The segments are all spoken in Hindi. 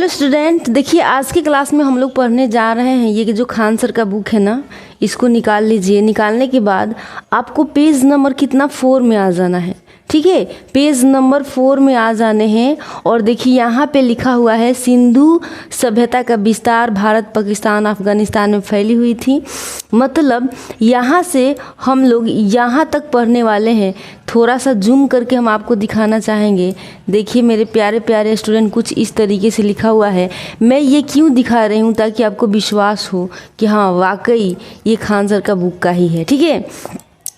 हेलो स्टूडेंट, देखिए आज की क्लास में हम लोग पढ़ने जा रहे हैं ये जो खान सर का बुक है ना, इसको निकाल लीजिए। निकालने के बाद आपको पेज नंबर कितना 4 में आ जाना है। ठीक है, पेज नंबर 4 में आ जाने हैं। और देखिए यहाँ पे लिखा हुआ है सिंधु सभ्यता का विस्तार भारत, पाकिस्तान, अफगानिस्तान में फैली हुई थी। मतलब यहाँ से हम लोग यहाँ तक पढ़ने वाले हैं। थोड़ा सा जूम करके हम आपको दिखाना चाहेंगे। देखिए मेरे प्यारे प्यारे स्टूडेंट, कुछ इस तरीके से लिखा हुआ है। मैं ये क्यों दिखा रही हूँ, ताकि आपको विश्वास हो कि हाँ वाकई ये खान सर का बुक का ही है। ठीक है,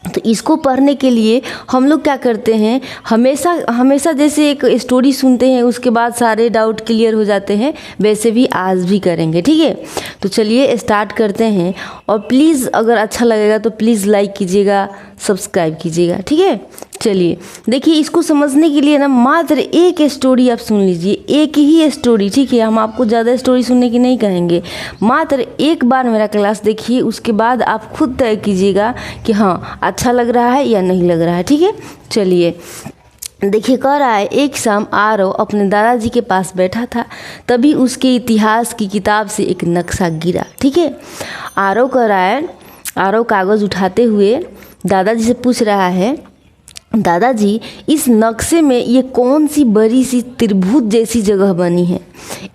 तो इसको पढ़ने के लिए हम लोग क्या करते हैं, हमेशा जैसे एक स्टोरी सुनते हैं उसके बाद सारे डाउट क्लियर हो जाते हैं, वैसे भी आज भी करेंगे। ठीक है, तो चलिए स्टार्ट करते हैं। और प्लीज़ अगर अच्छा लगेगा तो प्लीज़ लाइक कीजिएगा, सब्सक्राइब कीजिएगा। ठीक है, चलिए देखिए इसको समझने के लिए ना मात्र एक स्टोरी आप सुन लीजिए, एक ही स्टोरी। ठीक है, हम आपको ज़्यादा स्टोरी सुनने की नहीं कहेंगे। मात्र एक बार मेरा क्लास देखिए, उसके बाद आप खुद तय कीजिएगा कि हाँ अच्छा लग रहा है या नहीं लग रहा है। ठीक है, चलिए देखिए कह रहा है, एक शाम आरव अपने दादाजी के पास बैठा था, तभी उसके इतिहास की किताब से एक नक्शा गिरा। ठीक है, आरव कह रहा है, आरव कागज़ उठाते हुए दादाजी से पूछ रहा है, दादाजी इस नक्शे में ये कौन सी बड़ी सी त्रिभुज जैसी जगह बनी है?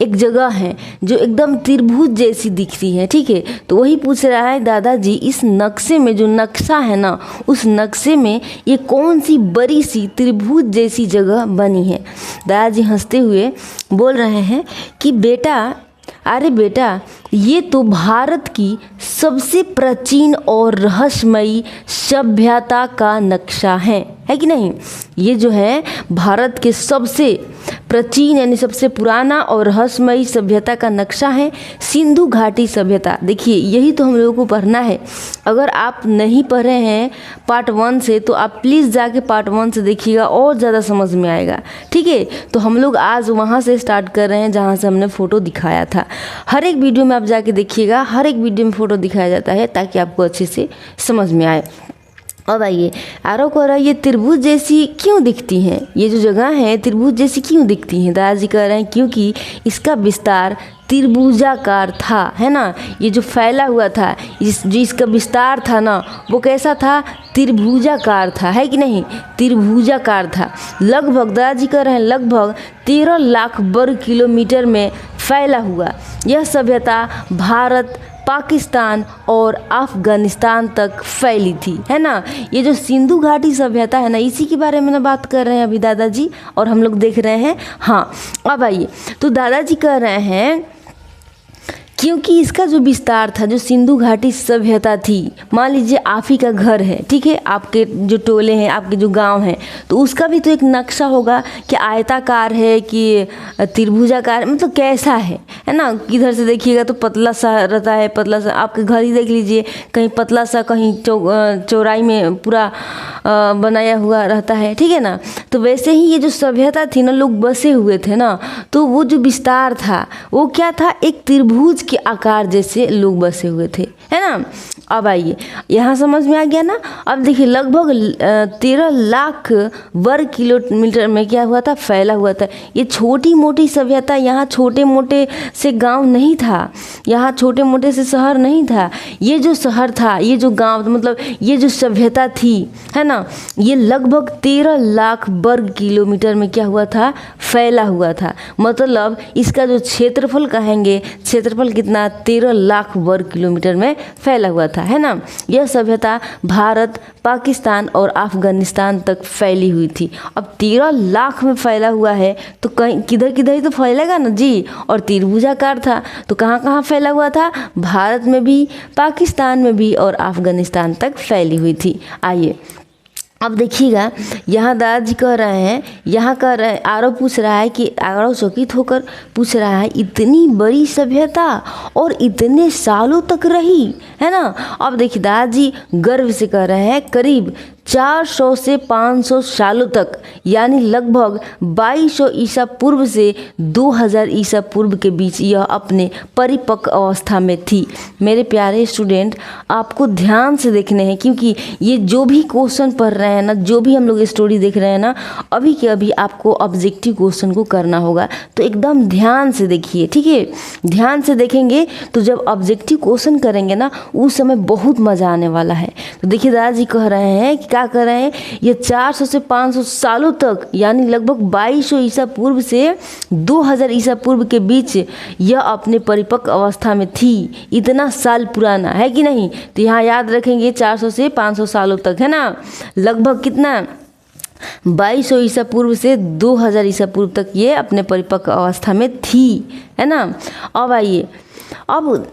एक जगह है जो एकदम त्रिभुज जैसी दिख रही है। ठीक है, तो वही पूछ रहा है, दादाजी इस नक्शे में जो नक्शा है ना, उस नक्शे में ये कौन सी बड़ी सी त्रिभुज जैसी जगह बनी है? दादाजी हंसते हुए बोल रहे हैं कि बेटा, अरे बेटा, ये तो भारत की सबसे प्राचीन और रहस्यमयी सभ्यता का नक्शा है कि नहीं? ये जो है भारत के सबसे प्राचीन यानी सबसे पुराना और रहस्यमयी सभ्यता का नक्शा है, सिंधु घाटी सभ्यता। देखिए यही तो हम लोगों को पढ़ना है। अगर आप नहीं पढ़े हैं पार्ट 1 से, तो आप प्लीज़ जाके पार्ट 1 से देखिएगा, और ज़्यादा समझ में आएगा। ठीक है, तो हम लोग आज वहाँ से स्टार्ट कर रहे हैं जहाँ से हमने फ़ोटो दिखाया था। हर एक वीडियो में आप जाके देखिएगा, हर एक वीडियो में फ़ोटो दिखाया जाता है ताकि आपको अच्छे से समझ में आए। अब आइए, आरव कह रहा है ये त्रिभुज जैसी क्यों दिखती हैं? ये जो जगह है त्रिभुज जैसी क्यों दिखती हैं? दादाजी कह रहे हैं क्योंकि इसका विस्तार त्रिभुजाकार था, है ना। ये जो फैला हुआ था, जो इसका विस्तार था ना, वो कैसा था? त्रिभुजाकार था, है कि नहीं? त्रिभुजाकार था। लगभग, दादाजी कह रहे हैं लगभग 13 लाख वर्ग किलोमीटर में फैला हुआ यह सभ्यता भारत, पाकिस्तान और अफगानिस्तान तक फैली थी, है ना। ये जो सिंधु घाटी सभ्यता है ना, इसी के बारे में ना बात कर रहे हैं अभी दादाजी, और हम लोग देख रहे हैं। हाँ, अब आइए, तो दादाजी कह रहे हैं क्योंकि इसका जो विस्तार था, जो सिंधु घाटी सभ्यता थी, मान लीजिए आप ही का घर है, ठीक है, आपके जो टोले हैं, आपके जो गांव हैं, तो उसका भी तो एक नक्शा होगा कि आयताकार है कि त्रिभुजाकार, मतलब कैसा है ना। किधर से देखिएगा तो पतला सा रहता है, पतला सा। आपके घर ही देख लीजिए, कहीं पतला सा, कहीं चौड़ाई में पूरा बनाया हुआ रहता है। ठीक है ना, तो वैसे ही ये जो सभ्यता थी ना, लोग बसे हुए थे ना, तो वो जो विस्तार था वो क्या था? एक त्रिभुज के आकार जैसे लोग बसे हुए थे, है ना। अब आइए, यहाँ समझ में आ गया ना। अब देखिए लगभग 13 लाख वर्ग किलोमीटर में क्या हुआ था? फैला हुआ था। ये छोटी मोटी सभ्यता, यहाँ छोटे मोटे से गांव नहीं था, यहाँ छोटे मोटे से शहर नहीं था। ये जो शहर था, ये जो गांव, मतलब ये जो सभ्यता थी, है ना, ये लगभग 13 लाख वर्ग किलोमीटर में क्या हुआ था? फैला हुआ था। मतलब इसका जो क्षेत्रफल कहेंगे, क्षेत्रफल कितना? 13 लाख वर्ग किलोमीटर में फैला हुआ था, है ना। यह सभ्यता भारत, पाकिस्तान और अफगानिस्तान तक फैली हुई थी। अब 13 लाख में फैला हुआ है तो कहीं किधर किधर ही तो फैलेगा ना जी। और त्रिभुजाकार था तो कहाँ कहाँ फैला हुआ था? भारत में भी, पाकिस्तान में भी और अफगानिस्तान तक फैली हुई थी। आइए अब देखिएगा, यहाँ दादाजी कह रहे हैं, यहाँ कह रहे हैं, आरव पूछ रहा है कि आरव चकित होकर पूछ रहा है, इतनी बड़ी सभ्यता और इतने सालों तक रही, है ना। अब देखिए दादाजी गर्व से कह रहे हैं, करीब 400 से 500 सालों तक यानी लगभग 2200 ईसा पूर्व से 2000 ईसा पूर्व के बीच यह अपने परिपक्व अवस्था में थी। मेरे प्यारे स्टूडेंट, आपको ध्यान से देखने हैं, क्योंकि ये जो भी क्वेश्चन पढ़ रहे हैं ना, जो भी हम लोग स्टोरी देख रहे हैं ना, अभी के अभी आपको ऑब्जेक्टिव क्वेश्चन को करना होगा। तो एकदम ध्यान से देखिए, ठीक है। ध्यान से देखेंगे तो जब ऑब्जेक्टिव क्वेश्चन करेंगे ना, उस समय बहुत मज़ा आने वाला है। तो देखिए दादाजी कह रहे हैं कि क्या कर रहे हैं, ये 400 से 500 सालों तक यानी लगभग 2200 ईसा पूर्व से 2000 ईसा पूर्व के बीच यह अपने परिपक्व अवस्था में थी। इतना साल पुराना है कि नहीं। तो यहाँ याद रखेंगे 400 से 500 सालों तक, है ना। लगभग कितना, 2200 ईसा पूर्व से 2000 ईसा पूर्व तक ये अपने परिपक्व अवस्था में थी, है ना। अब आइए, अब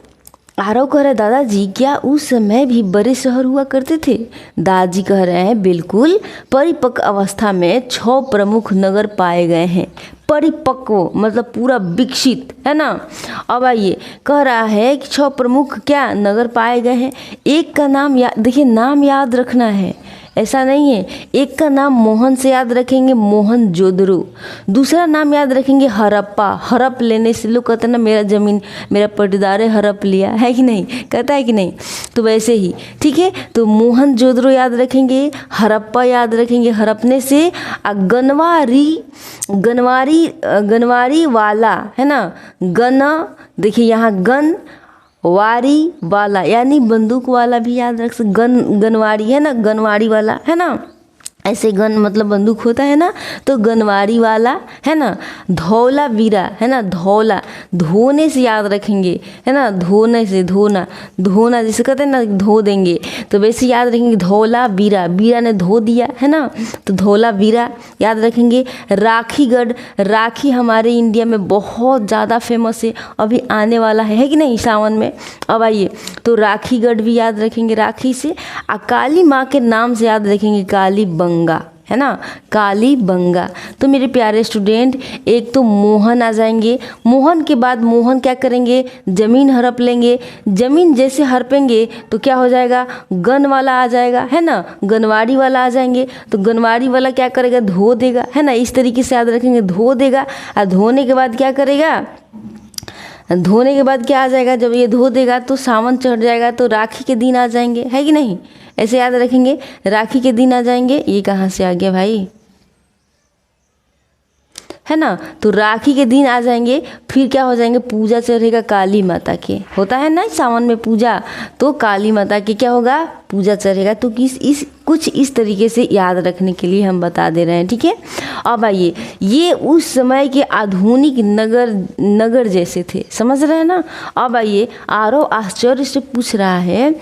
आरव कह रहे हैं दादाजी क्या उस समय भी बड़े शहर हुआ करते थे। दादाजी कह रहे हैं बिल्कुल, परिपक्व अवस्था में 6 प्रमुख नगर पाए गए हैं। परिपक्व मतलब पूरा विकसित, है ना। अब आइए, कह रहा है कि 6 प्रमुख क्या नगर पाए गए हैं। एक का नाम देखिए, नाम याद रखना है, ऐसा नहीं है। एक का नाम मोहन से याद रखेंगे, मोहनजोदड़ो। दूसरा नाम याद रखेंगे हड़प्पा। हड़प लेने से लोग कहते हैं ना, मेरा ज़मीन मेरा पटीदार हड़प लिया, है कि नहीं, कहता है कि नहीं। तो वैसे ही, ठीक है। तो मोहनजोदड़ो याद रखेंगे, हड़प्पा याद रखेंगे, हड़पने से। गनवारी वाला, है ना। देखिए यहाँ गन वारी वाला यानी बंदूक वाला भी याद रख सकते। गनवारी है ना, गनवारी वाला, है ना। ऐसे गन मतलब बंदूक होता है ना, तो गनवारी वाला, है ना। धौला वीरा, है ना। धौला धोने से याद रखेंगे, है ना। धोने से, धोना जिसे कहते हैं ना, धो देंगे, तो वैसे याद रखेंगे। धौला वीरा, वीरा ने धो दिया, है ना, तो धौला वीरा याद रखेंगे। राखीगढ़, राखी हमारे इंडिया में बहुत ज़्यादा फेमस है, अभी आने वाला है कि नहीं, सावन में। अब आइए, तो राखीगढ़ भी याद रखेंगे राखी से। काली माँ के नाम से याद रखेंगे कालीबंगा, है ना, कालीबंगा। तो मेरे प्यारे स्टूडेंट, एक तो मोहन आ जाएंगे। मोहन के बाद मोहन क्या करेंगे, ज़मीन हड़प लेंगे। ज़मीन जैसे हड़पेंगे तो क्या हो जाएगा, गन वाला आ जाएगा, है ना। गनवाड़ी वाला आ जाएंगे, तो गनवाड़ी वाला क्या करेगा, धो देगा, है ना। इस तरीके से याद रखेंगे, धो देगा। और धोने के बाद क्या करेगा, धोने के बाद क्या आ जाएगा, जब ये धो देगा तो सावन चढ़ जाएगा, तो राखी के दिन आ जाएंगे, है कि नहीं। ऐसे याद रखेंगे, राखी के दिन आ जाएंगे। ये कहाँ से आ गया भाई, है ना। तो राखी के दिन आ जाएंगे, फिर क्या हो जाएंगे, पूजा चढ़ेगा काली माता के, होता है ना सावन में पूजा, तो काली माता के क्या होगा, पूजा चढ़ेगा। तो कुछ इस तरीके से याद रखने के लिए हम बता दे रहे हैं, ठीक है। अब आइए, ये उस समय के आधुनिक नगर जैसे थे, समझ रहे हैं ना। अब आइए, आरव आश्चर्य से पूछ रहा है,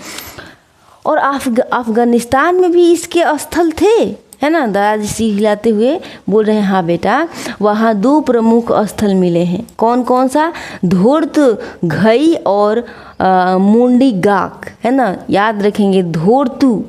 और अफगानिस्तान में भी इसके स्थल थे, है ना। दादाजी सिर हिलाते हुए बोल रहे हैं, हाँ बेटा, वहाँ 2 प्रमुख स्थल मिले हैं। कौन कौन सा, धोर्त घई और मुंडी गाक, है ना। याद रखेंगे, धोर्तु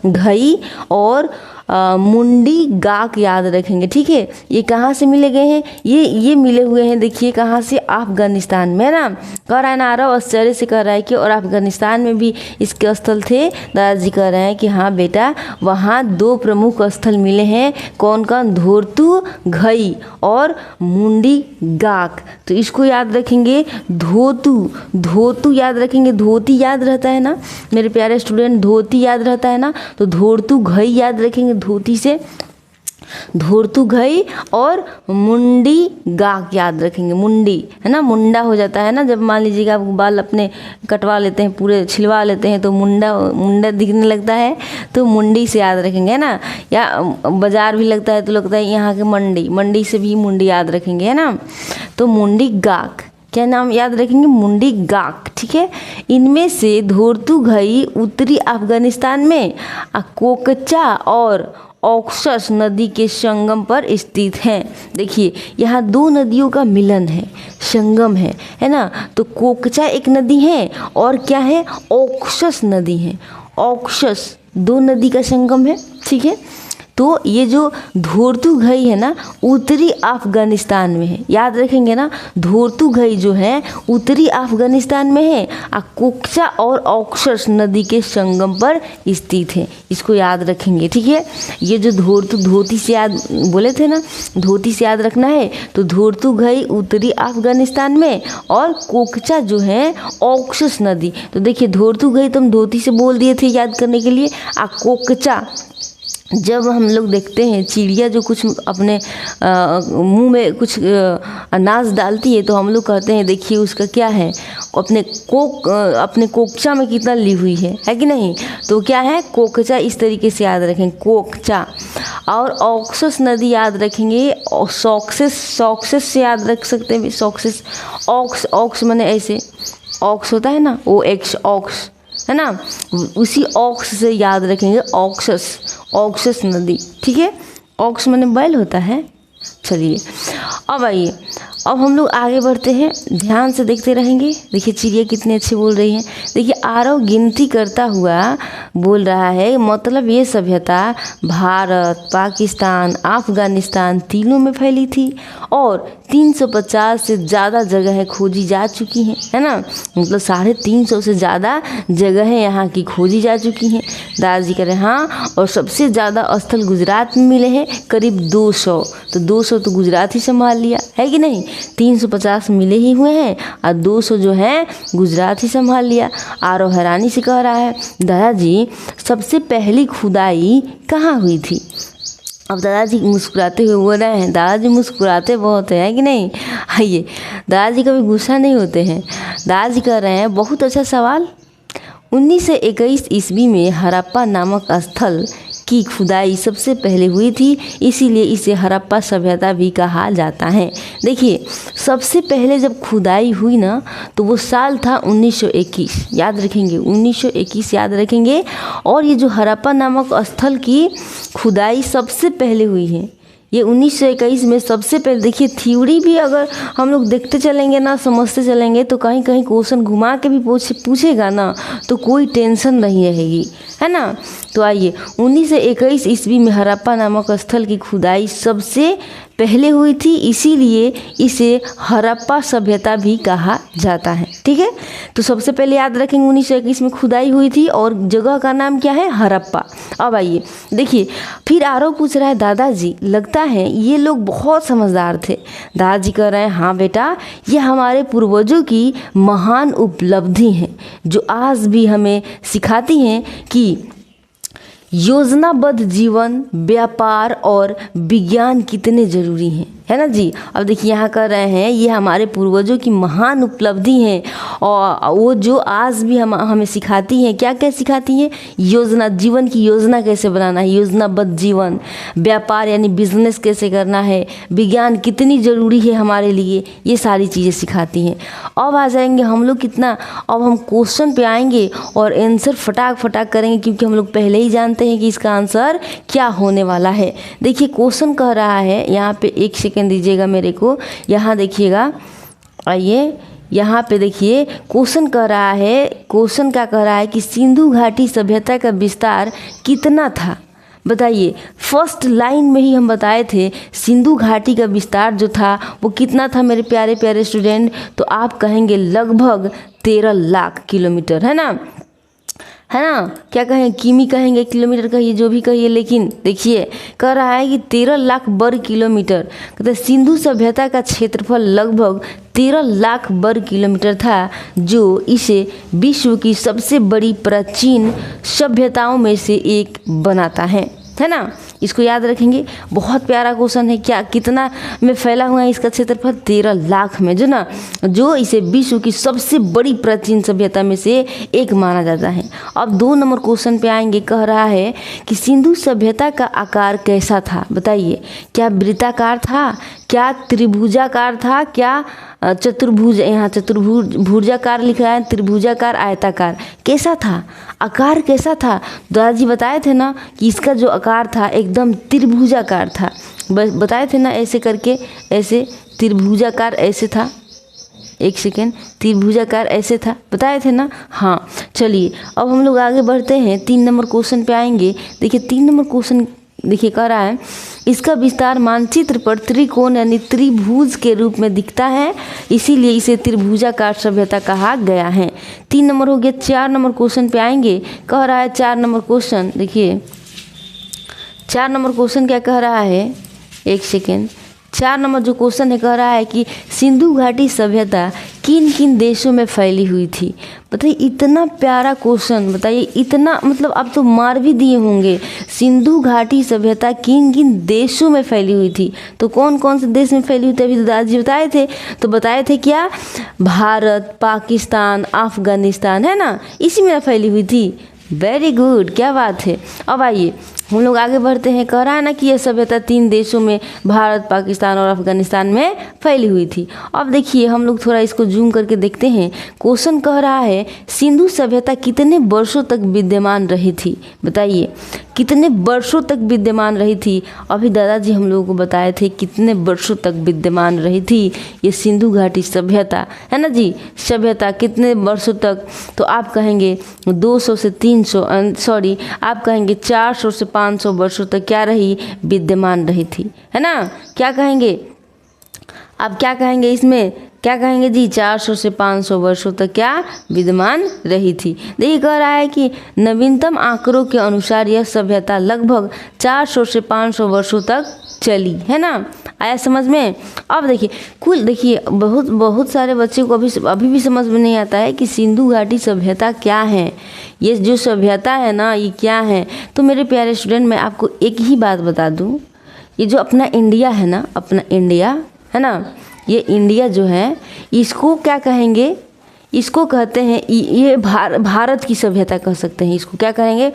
घई और मुंडी गाक याद रखेंगे, ठीक है। ये कहाँ से मिले गए हैं, ये मिले हुए हैं, देखिए कहाँ से, अफगानिस्तान में, ना। कह रहा है ना आरव, आश्चर्य से कह रहा है कि और अफगानिस्तान में भी इसके स्थल थे। दादाजी कह रहे हैं कि हाँ बेटा, वहाँ 2 प्रमुख स्थल मिले हैं। कौन कौन, धोर्तु घई और मुंडी गाक। तो इसको याद रखेंगे, धोतु याद रखेंगे, धोती याद रहता है ना मेरे प्यारे स्टूडेंट, धोती याद रहता है ना। तो धोर्तु घई याद रखेंगे, धोती से, धोर्तु घई और मुंडी गाक याद रखेंगे। मुंडी, है ना, मुंडा हो जाता है ना, जब मान लीजिएगा बाल अपने कटवा लेते हैं, पूरे छिलवा लेते हैं, तो मुंडा दिखने लगता है, तो मुंडी से याद रखेंगे, है ना। या बाजार भी लगता है तो लगता है यहाँ के मंडी से भी मुंडी याद रखेंगे, है ना। तो मुंडी गाक, क्या नाम याद रखेंगे, मुंडी गाक, ठीक है। इनमें से धोर्तु घई उत्तरी अफगानिस्तान में कोकचा और ऑक्सस नदी के संगम पर स्थित हैं। देखिए यहाँ 2 नदियों का मिलन है, संगम है ना। तो कोकचा एक नदी है और क्या है, ऑक्सस नदी है। ऑक्सस 2 नदी का संगम है, ठीक है। तो ये जो धोर्तुघई है ना उत्तरी अफगानिस्तान में है, याद रखेंगे ना। धोर्तुघई जो है उत्तरी अफगानिस्तान में है और कोकचा और ऑक्सस नदी के संगम पर स्थित है, इसको याद रखेंगे, ठीक है। ये जो धोती से याद बोले थे ना, धोती से याद रखना है। तो धोर्तुघई उत्तरी अफगानिस्तान में और कोकचा जो है ऑक्सस नदी। तो देखिए धोर्तुघई तो हम धोती से बोल दिए थे याद करने के लिए। कोकचा, जब हम लोग देखते हैं चिड़िया जो कुछ अपने मुंह में कुछ अनाज डालती है तो हम लोग कहते हैं देखिए उसका क्या है, अपने कोकचा में कितना ली हुई है कि नहीं। तो क्या है कोकचा, इस तरीके से याद रखेंगे कोकचा। और ऑक्सस नदी याद रखेंगे, सॉक्सेस से याद रख सकते हैं, सॉक्सेस। ऑक्स माने ऐसे ऑक्स होता है ना, ऑक्स है ना, उसी ऑक्स से याद रखेंगे ऑक्सस नदी, ठीक है। ऑक्स माने बैल होता है। चलिए अब आइए, अब हम लोग आगे बढ़ते हैं, ध्यान से देखते रहेंगे। देखिए चिड़िया कितने अच्छे बोल रही हैं। देखिए आरव गिनती करता हुआ बोल रहा है, मतलब ये सभ्यता भारत, पाकिस्तान, अफगानिस्तान तीनों में फैली थी और 350 से ज़्यादा जगहें खोजी जा चुकी हैं, है ना। मतलब 350 से ज़्यादा जगहें यहाँ की खोजी जा चुकी हैं। दादाजी कह रहे हैं हाँ, और सबसे ज़्यादा स्थल गुजरात में मिले हैं, करीब 200। तो 200 तो गुजरात ही संभाल लिया है कि नहीं। 350 मिले ही हुए हैं और 200 जो है गुजरात ही संभाल लिया। आरव हैरानी से कह रहा है दादाजी सबसे पहली खुदाई कहाँ हुई थी। अब दादाजी मुस्कुराते हुए बोल रहे हैं, दादाजी मुस्कुराते बहुत हैं कि नहीं। आइए, दादाजी कभी गुस्सा नहीं होते हैं। दादाजी कह रहे हैं बहुत अच्छा सवाल। 1921 ईस्वी में हड़प्पा नामक स्थल की खुदाई सबसे पहले हुई थी, इसीलिए इसे हड़प्पा सभ्यता भी कहा जाता है। देखिए सबसे पहले जब खुदाई हुई ना तो वो साल था 1921, याद रखेंगे 1921 याद रखेंगे। और ये जो हड़प्पा नामक स्थल की खुदाई सबसे पहले हुई है, ये 1921 में सबसे पहले। देखिए थ्योरी भी अगर हम लोग देखते चलेंगे ना, समझते चलेंगे तो कहीं कहीं क्वेश्चन घुमा के भी पूछेगा ना तो कोई टेंशन नहीं रहेगी, है ना। तो आइए 1921 ईस्वी में हड़प्पा नामक स्थल की खुदाई सबसे पहले हुई थी, इसीलिए इसे हड़प्पा सभ्यता भी कहा जाता है, ठीक है। तो सबसे पहले याद रखेंगे 1921 में खुदाई हुई थी और जगह का नाम क्या है, हड़प्पा। अब आइए देखिए, फिर आरव पूछ रहा है दादाजी लगता है ये लोग बहुत समझदार थे। दादाजी कह रहे हैं हाँ बेटा, ये हमारे पूर्वजों की महान उपलब्धि हैं जो आज भी हमें सिखाती हैं कि योजनाबद्ध जीवन, व्यापार और विज्ञान कितने जरूरी हैं, है ना जी। अब देखिए यहाँ कर रहे हैं ये हमारे पूर्वजों की महान उपलब्धि हैं और वो जो आज भी हमें सिखाती हैं। क्या क्या सिखाती हैं, योजना, जीवन की योजना कैसे बनाना है, योजनाबद्ध जीवन, व्यापार यानी बिजनेस कैसे करना है, विज्ञान कितनी ज़रूरी है हमारे लिए, ये सारी चीज़ें सिखाती हैं। अब आ जाएंगे हम लोग कितना, अब हम क्वेश्चन पे आएंगे और आंसर फटाक करेंगे क्योंकि हम लोग पहले ही जानते हैं कि इसका आंसर क्या होने वाला है। देखिए क्वेश्चन कह रहा है, यहाँ पे एक सेकेंड दीजिएगा मेरे को, यहाँ देखिएगा। आइए यहाँ पे देखिए क्वेश्चन कह रहा है, क्वेश्चन क्या कह रहा है कि सिंधु घाटी सभ्यता का विस्तार कितना था। बताइए, फर्स्ट लाइन में ही हम बताए थे सिंधु घाटी का विस्तार जो था वो कितना था मेरे प्यारे प्यारे स्टूडेंट। तो आप कहेंगे लगभग 13 लाख किलोमीटर, है ना, है ना। क्या कहें, किमी कहेंगे, किलोमीटर कहिए, जो भी कहिए, लेकिन देखिए कह रहा है कि 13 लाख वर्ग किलोमीटर। कहते सिंधु सभ्यता का क्षेत्रफल लगभग 13 लाख वर्ग किलोमीटर था, जो इसे विश्व की सबसे बड़ी प्राचीन सभ्यताओं में से एक बनाता है ना। इसको याद रखेंगे, बहुत प्यारा क्वेश्चन है। क्या कितना में फैला हुआ है इसका क्षेत्रफल, 13 लाख में, जो ना, जो इसे विश्व की सबसे बड़ी प्राचीन सभ्यता में से एक माना जाता है। अब 2 नंबर क्वेश्चन पे आएंगे, कह रहा है कि सिंधु सभ्यता का आकार कैसा था। बताइए, क्या वृत्ताकार था, क्या त्रिभुजाकार था, क्या चतुर्भुज, यहाँ भुजाकार लिखा है, त्रिभुजाकार, आयताकार, कैसा था, आकार कैसा था। दादाजी बताए थे ना कि इसका जो आकार था एकदम त्रिभुजाकार था, बताए थे ना, ऐसे करके, ऐसे त्रिभुजाकार ऐसे था। एक सेकेंड, त्रिभुजाकार ऐसे था, बताए थे ना। हाँ चलिए अब हम लोग आगे बढ़ते हैं, 3 नंबर क्वेश्चन पे आएंगे। देखिए 3 नंबर क्वेश्चन देखिए कह रहा है इसका विस्तार मानचित्र पर त्रिकोण यानी त्रिभुज के रूप में दिखता है, इसीलिए इसे त्रिभुजाकार सभ्यता कहा गया है। 3 नंबर हो गया। 4 नंबर क्वेश्चन पे आएंगे। कह रहा है 4 नंबर क्वेश्चन, देखिए 4 नंबर क्वेश्चन क्या कह रहा है, एक सेकेंड। 4 नंबर जो क्वेश्चन है कह रहा है कि सिंधु घाटी सभ्यता किन किन देशों में फैली हुई थी। बताइए इतना प्यारा क्वेश्चन, बताइए इतना, मतलब आप तो मार भी दिए होंगे। सिंधु घाटी सभ्यता किन किन देशों में फैली हुई थी, तो कौन कौन से देश में फैली हुई थी अभी तो दादाजी बताए थे। तो बताए थे क्या, भारत, पाकिस्तान, अफगानिस्तान, है ना, इसी में फैली हुई थी। वेरी गुड, क्या बात है। अब आइए हम लोग आगे बढ़ते हैं। कह रहा है ना कि यह सभ्यता 3 देशों में, भारत, पाकिस्तान और अफगानिस्तान में फैली हुई थी। अब देखिए हम लोग थोड़ा इसको जूम करके देखते हैं। क्वेश्चन कह रहा है सिंधु सभ्यता कितने वर्षों तक विद्यमान रही थी। बताइए कितने वर्षों तक विद्यमान रही थी। अभी दादाजी हम लोगों को बताए थे कितने वर्षों तक विद्यमान रही थी ये सिंधु घाटी सभ्यता, है ना जी। सभ्यता कितने वर्षों तक, तो आप कहेंगे 200 से 300, सॉरी आप कहेंगे 400 से 500 वर्षों तक क्या रही, विद्यमान रही थी, है ना। क्या कहेंगे आप, क्या कहेंगे इसमें, क्या कहेंगे जी, 400 से 500 वर्षों तक क्या विद्यमान रही थी। देखिए कह रहा है कि नवीनतम आंकड़ों के अनुसार यह सभ्यता लगभग 400 से 500 वर्षों तक चली, है ना। आया समझ में। अब देखिए कुल, देखिए बहुत सारे बच्चे को अभी भी समझ में नहीं आता है कि सिंधु घाटी सभ्यता क्या है, ये जो सभ्यता है ना ये क्या है। तो मेरे प्यारे स्टूडेंट मैं आपको एक ही बात बता दूं, ये जो अपना इंडिया है ना, अपना इंडिया है ना, ये इंडिया जो है इसको क्या कहेंगे, इसको कहते हैं ये भारत की सभ्यता कह सकते हैं। इसको क्या कहेंगे,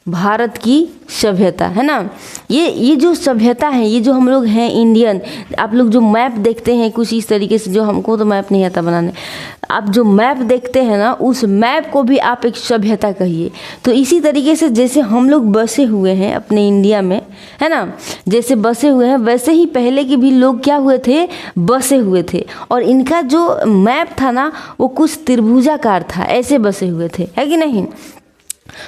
भारत की सभ्यता, है ना। ये जो सभ्यता है, ये जो हम लोग हैं इंडियन, आप लोग जो मैप देखते हैं कुछ इस तरीके से, जो हमको तो मैप नहीं आता बनाने, आप जो मैप देखते हैं ना उस मैप को भी आप एक सभ्यता कहिए। तो इसी तरीके से जैसे हम लोग बसे हुए हैं अपने इंडिया में, है ना, जैसे बसे हुए हैं वैसे ही पहले के भी लोग क्या हुए थे, बसे हुए थे। और इनका जो मैप था ना वो कुछ त्रिभुजाकार था, ऐसे बसे हुए थे, है कि नहीं।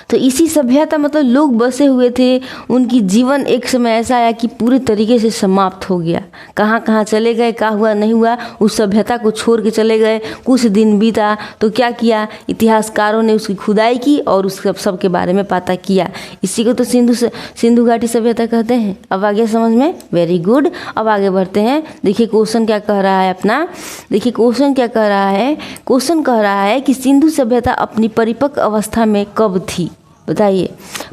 तो इसी सभ्यता मतलब लोग बसे हुए थे, उनकी जीवन एक समय ऐसा आया कि पूरे तरीके से समाप्त हो गया। कहाँ कहाँ चले गए, क्या हुआ नहीं हुआ, उस सभ्यता को छोड़ के चले गए। कुछ दिन बीता तो क्या किया, इतिहासकारों ने उसकी खुदाई की और उस सब के बारे में पता किया। इसी को तो सिंधु घाटी सभ्यता कहते हैं। अब आ गया समझ में, वेरी गुड। अब आगे बढ़ते हैं। देखिए क्वेश्चन क्या कह रहा है अपना, देखिए क्वेश्चन क्या कह रहा है। क्वेश्चन कह रहा है कि सिंधु सभ्यता अपनी परिपक्व अवस्था में कब थी। बताइए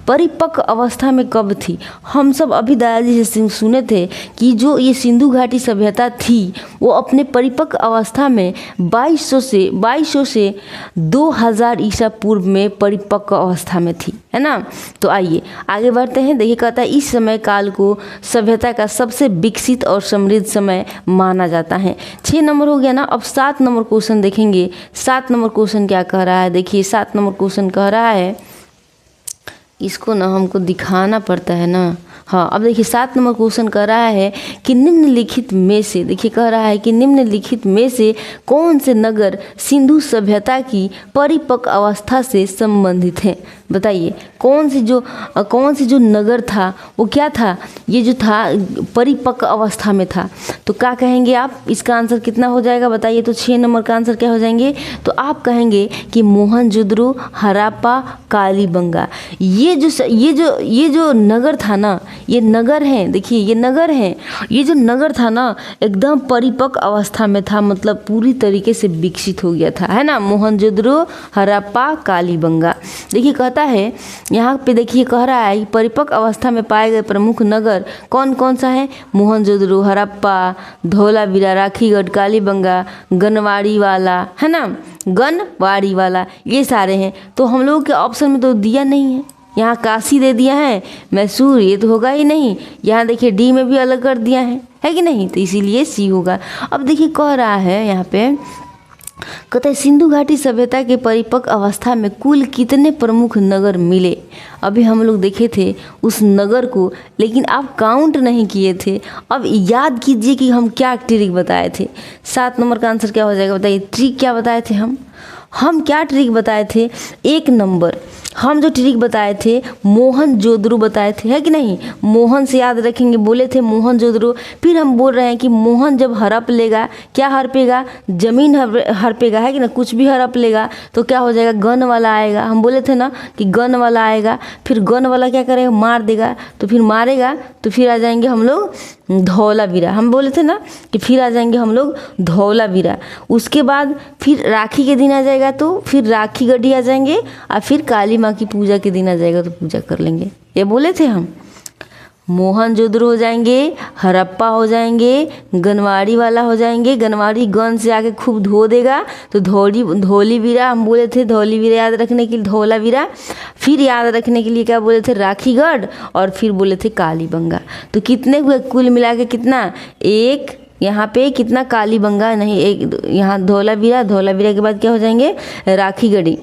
परिपक्व अवस्था में कब थी। हम सब अभी दादाजी से सुने थे कि जो ये सिंधु घाटी सभ्यता थी वो अपने परिपक्व अवस्था में 2200 से 2000 ईसा पूर्व में परिपक्व अवस्था में थी, है ना। तो आइए आगे बढ़ते हैं। देखिए कहता है इस समय काल को सभ्यता का सबसे विकसित और समृद्ध समय माना जाता है। 6 नंबर हो गया ना। अब 7 नंबर क्वेश्चन देखेंगे। 7 नंबर क्वेश्चन क्या कह रहा है, देखिए 7 नंबर क्वेश्चन कह रहा है, इसको ना हमको दिखाना पड़ता है ना। हाँ अब देखिए 7 नंबर क्वेश्चन कह रहा है कि निम्नलिखित में से, देखिए कह रहा है कि निम्नलिखित में से कौन से नगर सिंधु सभ्यता की परिपक्व अवस्था से संबंधित हैं। बताइए कौन सी जो नगर था वो क्या था, ये जो था परिपक्व अवस्था में था। तो क्या कहेंगे आप, इसका आंसर कितना हो जाएगा बताइए। तो 6 नंबर का आंसर क्या हो जाएंगे, तो आप कहेंगे कि मोहनजोदड़ो, हड़प्पा, कालीबंगा। ये जो नगर था ना, ये नगर है, देखिए ये नगर है, ये जो नगर था ना एकदम परिपक्व अवस्था में था, मतलब पूरी तरीके से विकसित हो गया था, है ना। मोहनजोदड़ो, हड़प्पा, कालीबंगा। देखिए कहता है यहाँ पे, देखिए कह रहा है परिपक्व अवस्था में पाए गए प्रमुख नगर कौन कौन सा है। मोहनजोदड़ो, हड़प्पा, धौलावीरा, राखीगढ़, कालीबंगा, गनवाड़ी वाला, है ना, गनवाड़ी वाला, ये सारे हैं। तो हम लोगों के ऑप्शन में तो दिया नहीं है, यहाँ काशी दे दिया है, मैसूर ये तो होगा ही नहीं। यहाँ देखिए डी में भी अलग कर दिया है कि नहीं, तो इसीलिए सी होगा। अब देखिए कह रहा है यहाँ पे, कहते हैं सिंधु घाटी सभ्यता के परिपक्व अवस्था में कुल कितने प्रमुख नगर मिले। अभी हम लोग देखे थे उस नगर को, लेकिन आप काउंट नहीं किए थे। अब याद कीजिए कि हम क्या ट्रिक बताए थे। 7 नंबर का आंसर क्या हो जाएगा बताइए। ट्रिक क्या बताए थे हम क्या ट्रिक बताए थे। 1 नंबर हम जो ट्रिक बताए थे मोहनजोदड़ो बताए थे, है कि नहीं। मोहन से याद रखेंगे, बोले थे मोहनजोदड़ो। फिर हम बोल रहे हैं कि मोहन जब हड़प लेगा, क्या हड़पेगा, जमीन हड़पेगा, है कि ना, कुछ भी हड़प लेगा तो क्या हो जाएगा, गन वाला आएगा। हम बोले थे ना कि गन वाला आएगा, फिर गन वाला क्या करेगा, मार देगा। तो फिर मारेगा तो फिर आ जाएंगे हम लोग धौलावीरा। हम बोले थे ना कि फिर आ जाएंगे हम लोग धौलावीरा। उसके बाद फिर राखी के दिन आ जाएगा तो फिर राखी गढ़ी आ जाएंगे, और फिर काली माँ की पूजा के दिन आ जाएगा तो पूजा कर लेंगे। ये बोले थे हम। मोहनजोदड़ो हो जाएंगे, हड़प्पा हो जाएंगे, गनवाड़ी वाला हो जाएंगे, गनवाड़ी गन से आके खूब धो देगा तो धौलीवीरा। हम बोले थे धौलीवीरा याद रखने के लिए धौलावीरा। फिर याद रखने के लिए क्या बोले थे, राखीगढ़, और फिर बोले थे कालीबंगा। तो कितने हुए कुल मिला के, कितना, एक यहाँ पे कितना, कालीबंगा नहीं, एक यहाँ धौलावीरा, धौलावीरा के बाद क्या हो जाएंगे, राखीगढ़ी,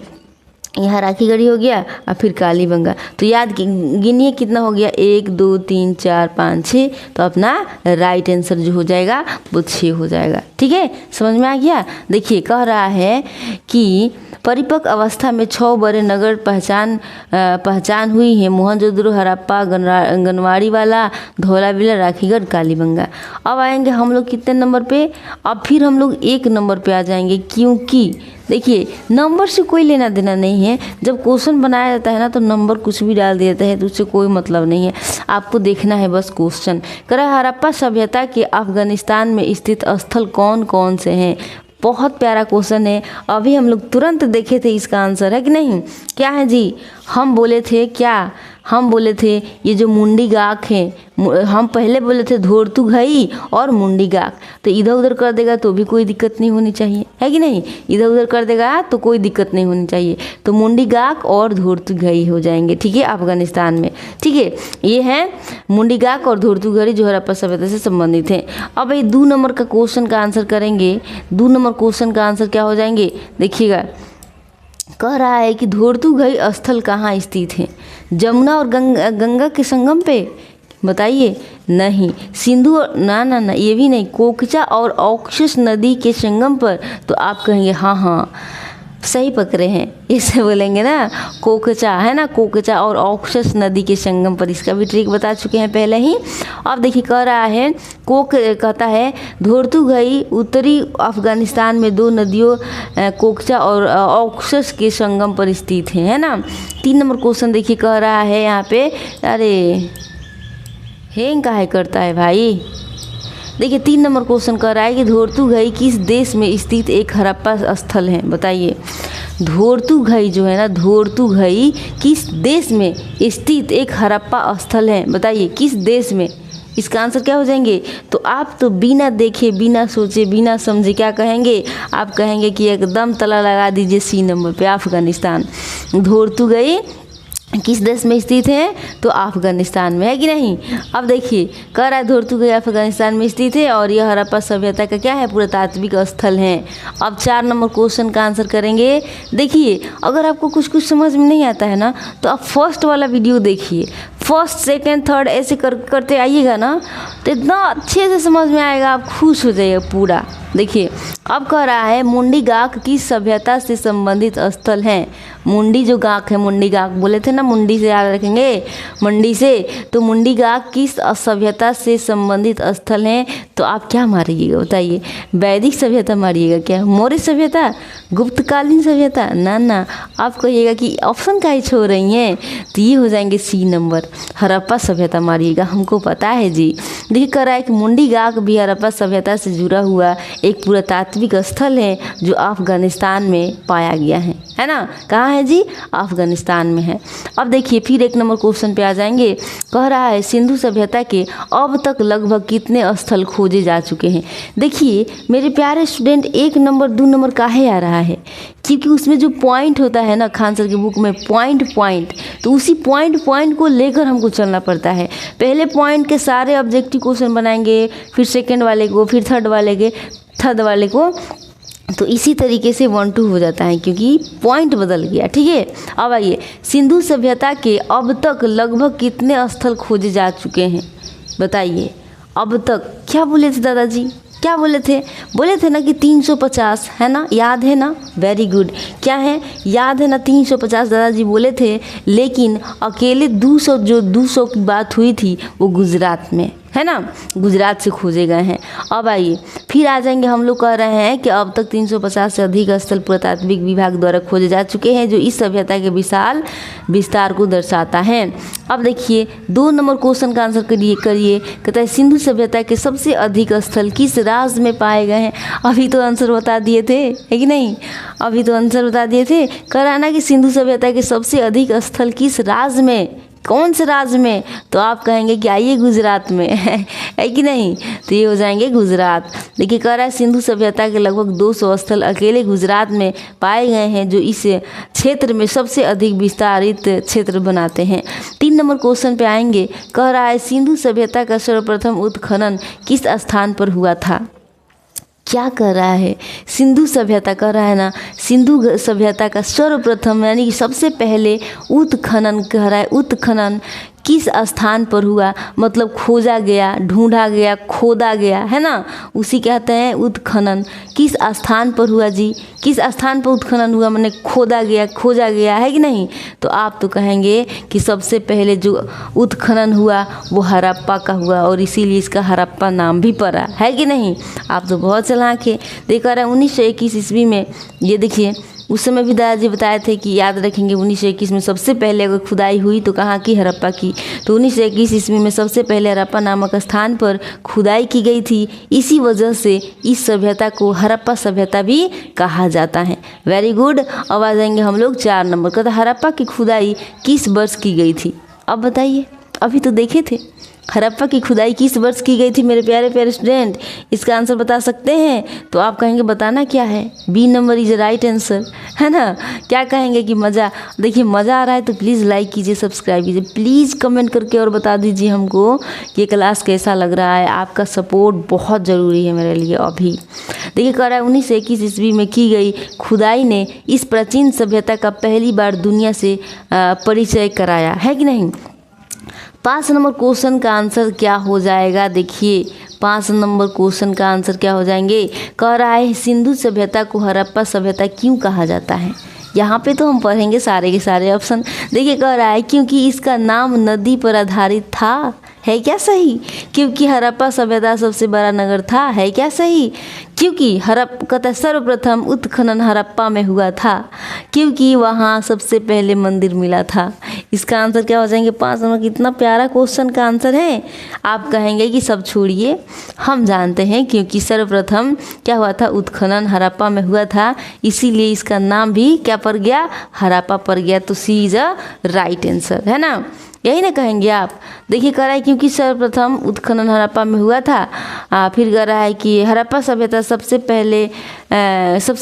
यहाँ राखीगढ़ी हो गया, और फिर कालीबंगा। तो याद गिनिए कितना हो गया, 1 2 3 4 5 6। तो अपना राइट आंसर जो हो जाएगा वो 6 हो जाएगा। ठीक है, समझ में आ गया। देखिए कह रहा है कि परिपक्व अवस्था में 6 बड़े नगर पहचान हुई है, मोहनजोदड़ो, हड़प्पा, गनवाड़ी वाला, धौलावीरा, राखीगढ़, कालीबंगा। अब आएंगे हम लोग कितने नंबर पे, अब फिर हम लोग 1 नंबर पे आ जाएंगे, क्योंकि देखिए नंबर से कोई लेना देना नहीं है। जब क्वेश्चन बनाया जाता है ना तो नंबर कुछ भी डाल देता है तो उससे कोई मतलब नहीं है, आपको देखना है बस क्वेश्चन। कह रहा है हड़प्पा सभ्यता के अफगानिस्तान में स्थित स्थल कौन कौन से हैं। बहुत प्यारा क्वेश्चन है, अभी हम लोग तुरंत देखे थे इसका आंसर, है कि नहीं। क्या है जी, हम बोले थे क्या, हम बोले थे ये जो मुंडी गाक है, हम पहले बोले थे धोरतू घई और मुंडी गाक। तो इधर उधर कर देगा तो भी कोई दिक्कत नहीं होनी चाहिए, है कि नहीं। इधर उधर कर देगा तो कोई दिक्कत नहीं होनी चाहिए। तो मुंडी गाक और धोरतू घई हो जाएंगे, ठीक है, अफगानिस्तान में। ठीक है, ये है मुंडी गाक और धोरतू घई जो हड़प्पा सभ्यता से संबंधित है। अब ये 2 नंबर का क्वेश्चन का आंसर करेंगे। 2 नंबर क्वेश्चन का आंसर क्या हो जाएंगे, देखिएगा। कह रहा है कि धोरतू घई स्थल कहाँ स्थित है, जमुना और गंगा के संगम पे, बताइए। नहीं, सिंधु और ना ये भी नहीं, कोकचा और ऑक्सस नदी के संगम पर। तो आप कहेंगे हाँ सही पकड़े हैं, इसे बोलेंगे ना कोकचा, है ना, कोकचा और ऑक्सस नदी के संगम पर। इसका भी ट्रिक बता चुके हैं पहले ही। अब देखिए कह रहा है कहता है धोरतू घई उत्तरी अफगानिस्तान में 2 नदियों कोकचा और ऑक्सस के संगम पर स्थित है ना। 3 नंबर क्वेश्चन देखिए कह रहा है यहाँ पे, अरे हैंग काहे करता है भाई। देखिए 3 नंबर क्वेश्चन कर रहा है कि धोरतू घई किस देश में स्थित एक हड़प्पा स्थल है, बताइए। धोरतू घई जो है ना, धोरतू घई किस देश में स्थित एक हड़प्पा स्थल है, बताइए किस देश में। इसका आंसर क्या हो जाएंगे। तो आप तो बिना देखे, बिना सोचे, बिना समझे क्या कहेंगे, आप कहेंगे कि एकदम तला लगा दीजिए सी नंबर पे, अफगानिस्तान। धोरतू घई किस देश में स्थित है, तो अफगानिस्तान में, है कि नहीं। अब देखिए कह रहा है धोरतू घई अफगानिस्तान में स्थित है और यह हड़प्पा सभ्यता का क्या है, पुरातात्विक स्थल है। अब 4 नंबर क्वेश्चन का आंसर करेंगे। देखिए अगर आपको कुछ समझ में नहीं आता है ना तो आप फर्स्ट वाला वीडियो देखिए, फर्स्ट सेकंड थर्ड ऐसे करते आइएगा ना तो इतना अच्छे से समझ में आएगा, आप खुश हो जाइएगा पूरा। देखिए अब कह रहा है मुंडी गाक किस सभ्यता से संबंधित स्थल है। मुंडी जो गाक है, मुंडी गाक बोले थे ना, मुंडी से याद रखेंगे, मंडी से। तो मुंडी गाक किस सभ्यता से संबंधित स्थल है। तो आप क्या मारिएगा बताइए, वैदिक सभ्यता मारिएगा क्या, मौर्य सभ्यता, गुप्तकालीन सभ्यता, ना आप कहिएगा कि ऑप्शन का ही छोड़ रही हैं। तो ये हो जाएंगे सी नंबर, हड़प्पा सभ्यता मारिएगा, हमको पता है जी। देखिए कह रहा है कि मुंडी गाक भी हड़प्पा सभ्यता से जुड़ा हुआ एक पुरातात्विक स्थल है जो अफगानिस्तान में पाया गया है ना। कहाँ है जी, अफगानिस्तान में है। अब देखिए फिर 1 नंबर क्वेश्चन पे आ जाएंगे। कह रहा है सिंधु सभ्यता के अब तक लगभग कितने स्थल खोजे जा चुके हैं। देखिए मेरे प्यारे स्टूडेंट, 1 नंबर 2 नंबर काहे आ रहा है, क्योंकि उसमें जो पॉइंट होता है ना, खान सर की बुक में पॉइंट, तो उसी पॉइंट को लेकर हमको चलना पड़ता है। पहले पॉइंट के सारे ऑब्जेक्टिव क्वेश्चन बनाएंगे, फिर सेकंड वाले को, फिर थर्ड वाले को, तो इसी तरीके से 1-2 हो जाता है क्योंकि पॉइंट बदल गया। ठीक है, अब आइए, सिंधु सभ्यता के अब तक लगभग कितने स्थल खोजे जा चुके हैं, बताइए। अब तक क्या बोले थे दादाजी, क्या बोले थे ना कि 350 है ना, याद है ना? Very good. क्या है? याद है ना 350 दादाजी बोले थे, लेकिन अकेले 200 की बात हुई थी वो गुजरात में, है ना, गुजरात से खोजे गए हैं। अब आइए फिर आ जाएंगे, हम लोग कह रहे हैं कि अब तक 350 से अधिक स्थल पुरातात्विक विभाग द्वारा खोजे जा चुके हैं जो इस सभ्यता के विशाल विस्तार को दर्शाता है। अब देखिए 2 नंबर क्वेश्चन का आंसर करिए। कहता है सिंधु सभ्यता के सबसे अधिक स्थल किस राज्य में पाए गए हैं? अभी तो आंसर बता दिए थे, है कि नहीं? अभी तो आंसर बता दिए थे। कह रहा है ना कि सिंधु सभ्यता के सबसे अधिक स्थल किस राज्य में, कौन से राज्य में? तो आप कहेंगे कि आइए गुजरात में, है कि नहीं? तो ये हो जाएंगे गुजरात। देखिए कह रहा है सिंधु सभ्यता के लगभग 200 स्थल अकेले गुजरात में पाए गए हैं जो इस क्षेत्र में सबसे अधिक विस्तारित क्षेत्र बनाते हैं। 3 नंबर क्वेश्चन पे आएंगे। कह रहा है सिंधु सभ्यता का सर्वप्रथम उत्खनन किस स्थान पर हुआ था? क्या कर रहा है? सिंधु सभ्यता कर रहा है ना, सिंधु सभ्यता का सर्वप्रथम यानी कि सबसे पहले उत्खनन कह रहा है। उत्खनन किस स्थान पर हुआ? मतलब खोजा गया, ढूंढा गया, खोदा गया, है ना, उसी कहते हैं उत्खनन। किस स्थान पर हुआ जी? किस स्थान पर उत्खनन हुआ? माने खोदा गया, खोजा गया, है कि नहीं? तो आप तो कहेंगे कि सबसे पहले जो उत्खनन हुआ वो हड़प्पा का हुआ और इसीलिए इसका हड़प्पा नाम भी पड़ा, है कि नहीं? आप तो बहुत चालाक है। देखा रहा 1921 ईस्वी में, ये देखिए उस समय भी दादाजी बताए थे कि याद रखेंगे 1921 में सबसे पहले अगर खुदाई हुई तो कहाँ की? हड़प्पा की। तो 1921 ईस्वी में सबसे पहले हड़प्पा नामक स्थान पर खुदाई की गई थी। इसी वजह से इस सभ्यता को हड़प्पा सभ्यता भी कहा जाता है। Very good. अब आ जाएंगे हम लोग 4 नंबर। कहता हड़प्पा की खुदाई किस वर्ष की गई थी? अब बताइए, अभी तो देखे थे हड़प्पा की खुदाई किस वर्ष की गई थी मेरे प्यारे प्यारे स्टूडेंट? इसका आंसर बता सकते हैं? तो आप कहेंगे बताना क्या है? B number is right answer, है ना? क्या कहेंगे कि मज़ा, देखिए मज़ा आ रहा है तो प्लीज़ लाइक कीजिए, सब्सक्राइब कीजिए, प्लीज़ कमेंट करके और बता दीजिए हमको कि ये क्लास कैसा लग रहा है। आपका सपोर्ट बहुत ज़रूरी है मेरे लिए। अभी देखिए कह रहा है 1921 ईस्वी में की गई खुदाई ने इस प्राचीन सभ्यता का पहली बार दुनिया से परिचय कराया, है कि नहीं? 5 नंबर क्वेश्चन का आंसर क्या हो जाएगा? देखिए 5 नंबर क्वेश्चन का आंसर क्या हो जाएंगे? कह रहा है सिंधु सभ्यता को हड़प्पा सभ्यता क्यों कहा जाता है? यहाँ पे तो हम पढ़ेंगे सारे के सारे ऑप्शन। देखिए कह रहा है क्योंकि इसका नाम नदी पर आधारित था, है क्या सही? क्योंकि हड़प्पा सभ्यता सबसे बड़ा नगर था, है क्या सही? क्योंकि कहता सर्वप्रथम उत्खनन हड़प्पा में हुआ था, क्योंकि वहाँ सबसे पहले मंदिर मिला था। इसका आंसर क्या हो जाएंगे? 5 नंबर। कितना प्यारा क्वेश्चन का आंसर है। आप कहेंगे कि सब छोड़िए, हम जानते हैं क्योंकि सर्वप्रथम क्या हुआ था? उत्खनन हड़प्पा में हुआ था, इसीलिए इसका नाम भी क्या पड़ गया? हड़प्पा पड़ गया। तो सी इज अ राइट आंसर, है ना? यही ना कहेंगे आप? देखिए कह रहा है क्योंकि सर्वप्रथम उत्खनन हड़प्पा में हुआ था। फिर कह रहा है कि हड़प्पा सभ्यता सबसे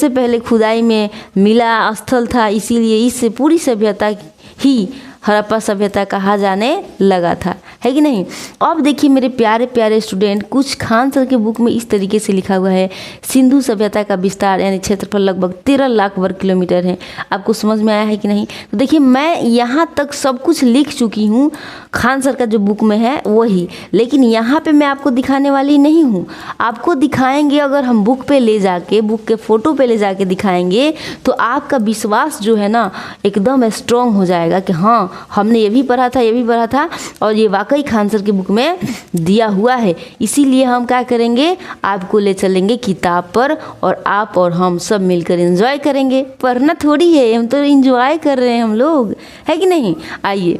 पहले खुदाई में मिला स्थल था, इसीलिए इस पूरी सभ्यता ही हड़प्पा सभ्यता कहा जाने लगा था, है कि नहीं? अब देखिए मेरे प्यारे प्यारे स्टूडेंट, कुछ खान सर के बुक में इस तरीके से लिखा हुआ है सिंधु सभ्यता का विस्तार यानी क्षेत्रफल लगभग 13 लाख वर्ग किलोमीटर है। आपको समझ में आया है कि नहीं? तो देखिए मैं यहाँ तक सब कुछ लिख चुकी हूँ, खान सर का जो बुक में है वही, लेकिन यहाँ पे मैं आपको दिखाने वाली नहीं हूँ। आपको दिखाएंगे अगर हम बुक पे ले जाके, बुक के फ़ोटो पे ले जाके दिखाएंगे तो आपका विश्वास जो है ना एकदम स्ट्रॉन्ग हो जाएगा कि हाँ हमने ये भी पढ़ा था और ये वाकई खान सर की बुक में दिया हुआ है। इसीलिए हम क्या करेंगे? आपको ले चलेंगे किताब पर और आप और हम सब मिलकर एंजॉय करेंगे। पढ़ना थोड़ी है, हम तो एंजॉय कर रहे हैं हम लोग, है कि नहीं? आइए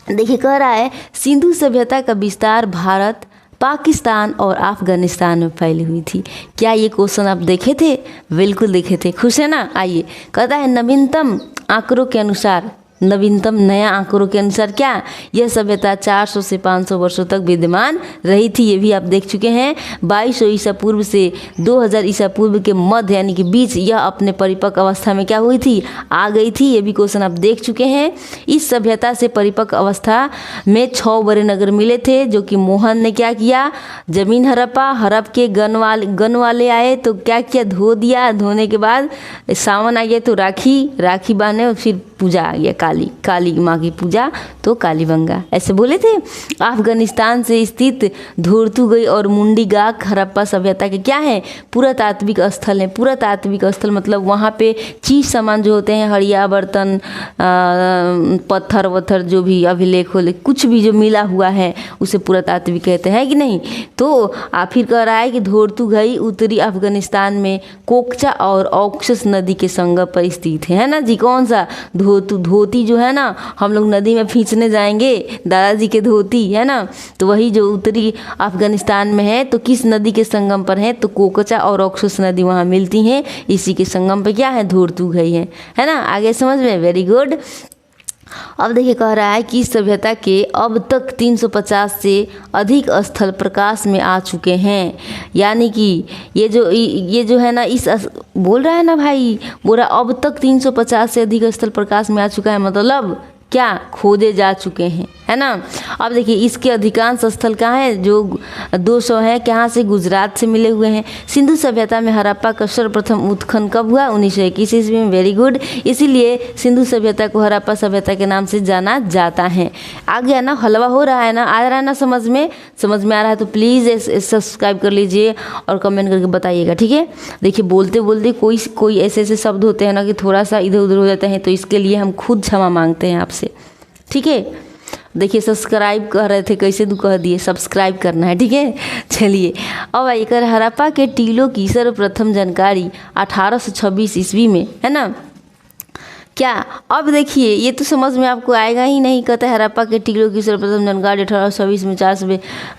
देखिए कह रहा है सिंधु सभ्यता का विस्तार भारत, पाकिस्तान और अफगानिस्तान में फैली हुई थी। क्या ये क्वेश्चन आप देखे थे? बिल्कुल देखे थे, खुश है ना? आइए कहता है नवीनतम आंकड़ों के अनुसार, नवीनतम नया आंकड़ों के अनुसार क्या यह सभ्यता 400 से 500 वर्षों तक विद्यमान रही थी। ये भी आप देख चुके हैं। 2200 ईसा पूर्व से 2000 ईसा पूर्व के मध्य यानी कि बीच यह अपने परिपक्व अवस्था में क्या हुई थी? आ गई थी। ये भी क्वेश्चन आप देख चुके हैं। इस सभ्यता से परिपक्व अवस्था में 6 बड़े नगर मिले थे जो कि मोहन ने क्या किया? जमीन हड़प्पा, हड़प के गन वाले आए तो क्या किया? धो दिया। धोने के बाद सावन आ गया तो राखी बांधे और फिर पूजा आ गया काली, काली माँ की पूजा तो कालीबंगा, ऐसे बोले थे। अफगानिस्तान से स्थित धोरतुगई और मुंडीगाक हड़प्पा सभ्यता के क्या है, पुरातात्विक स्थल है। पुरातात्विक स्थल मतलब वहाँ पे चीज सामान जो होते हैं, हड़िया बर्तन, पत्थर वत्थर जो भी अभिलेख हो, कुछ भी जो मिला हुआ है उसे पुरातात्विक कहते हैं कि नहीं। तो फिर कह रहा है कि धोरतुगई उत्तरी अफगानिस्तान में कोकचा और ऑक्सस नदी के संगम पर स्थित है ना जी। कौन सा धोती जो है ना, हम लोग नदी में खींचने जाएंगे दादाजी के धोती है ना, तो वही जो उत्तरी अफगानिस्तान में है। तो किस नदी के संगम पर है, तो कोकचा और ऑक्सस नदी वहाँ मिलती हैं, इसी के संगम पे क्या है, धोरतुगई है ना। आगे समझ में, वेरी गुड। अब देखिए कह रहा है कि सभ्यता के अब तक 350 से अधिक स्थल प्रकाश में आ चुके हैं। यानी कि ये जो है ना, इस बोल रहा है ना भाई, बोल रहा अब तक 350 से अधिक स्थल प्रकाश में आ चुका है, मतलब क्या खोदे जा चुके हैं, है ना। अब देखिए इसके अधिकांश स्थल कहाँ है, जो 200 है, कहाँ से, गुजरात से मिले हुए हैं। सिंधु सभ्यता में हड़प्पा का सर्वप्रथम उत्खनन कब हुआ, 1921 ईस्वी में, वेरी गुड। इसीलिए सिंधु सभ्यता को हड़प्पा सभ्यता के नाम से जाना जाता है। आ गया ना, हलवा हो रहा है ना, आ रहा है ना समझ में आ रहा है तो प्लीज़ सब्सक्राइब कर लीजिए और कमेंट करके बताइएगा, ठीक है। देखिए बोलते बोलते कोई ऐसे ऐसे शब्द होते हैं ना कि थोड़ा सा इधर उधर हो जाते हैं, तो इसके लिए हम खुद क्षमा मांगते हैं आपसे, ठीक है। देखिए सब्सक्राइब कह रहे थे, कैसे तू कह दिए, सब्सक्राइब करना है, ठीक है। चलिए अब आइए, हड़प्पा के टीलों की सर्वप्रथम जानकारी 1826 ईस्वी में, है ना। क्या, अब देखिए ये तो समझ में आपको आएगा ही नहीं। कहता है हड़प्पा के टीलों की सर्वप्रथम जानकारी 1826 में चार्ल्स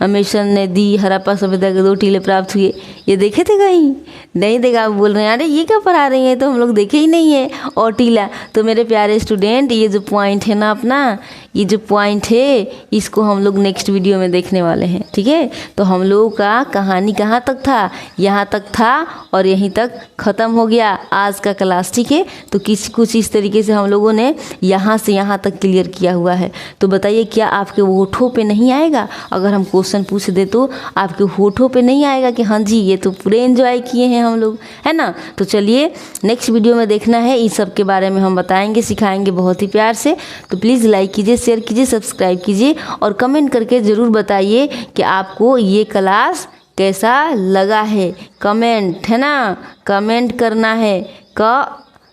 मेसन ने दी। हड़प्पा सभ्यता के 2 टीले प्राप्त हुए। ये देखे थे कहीं नहीं देखा, आप बोल रहे हैं अरे ये क्या पढ़ा रही हैं, तो हम लोग देखे ही नहीं है। और टीला तो मेरे प्यारे स्टूडेंट, ये जो पॉइंट है ना अपना, ये जो पॉइंट है इसको हम लोग नेक्स्ट वीडियो में देखने वाले हैं, ठीक है। तो हम लोगों का कहानी कहाँ तक था, यहाँ तक था और यहीं तक ख़त्म हो गया आज का क्लास, ठीक है। तो कुछ इस तरीके से हम लोगों ने यहाँ से यहाँ तक क्लियर किया हुआ है। तो बताइए क्या आपके होठों पे नहीं आएगा, अगर हम क्वेश्चन पूछ दे तो आपके होठों पे नहीं आएगा कि हाँ जी ये तो पूरे एंजॉय किए हैं हम लोग, है ना। तो चलिए नेक्स्ट वीडियो में देखना है, इस सब के बारे में हम बताएंगे, सिखाएंगे बहुत ही प्यार से। तो प्लीज़ लाइक कीजिए, शेयर कीजिए, सब्सक्राइब कीजिए और कमेंट करके ज़रूर बताइए कि आपको ये क्लास कैसा लगा है। कमेंट है ना, कमेंट करना है,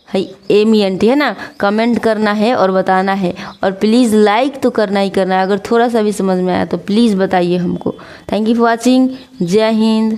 MENT है ना, कमेंट करना है और बताना है। और प्लीज़ लाइक तो करना ही करना है, अगर थोड़ा सा भी समझ में आया तो प्लीज़ बताइए हमको। Thank you for watching. जय हिंद।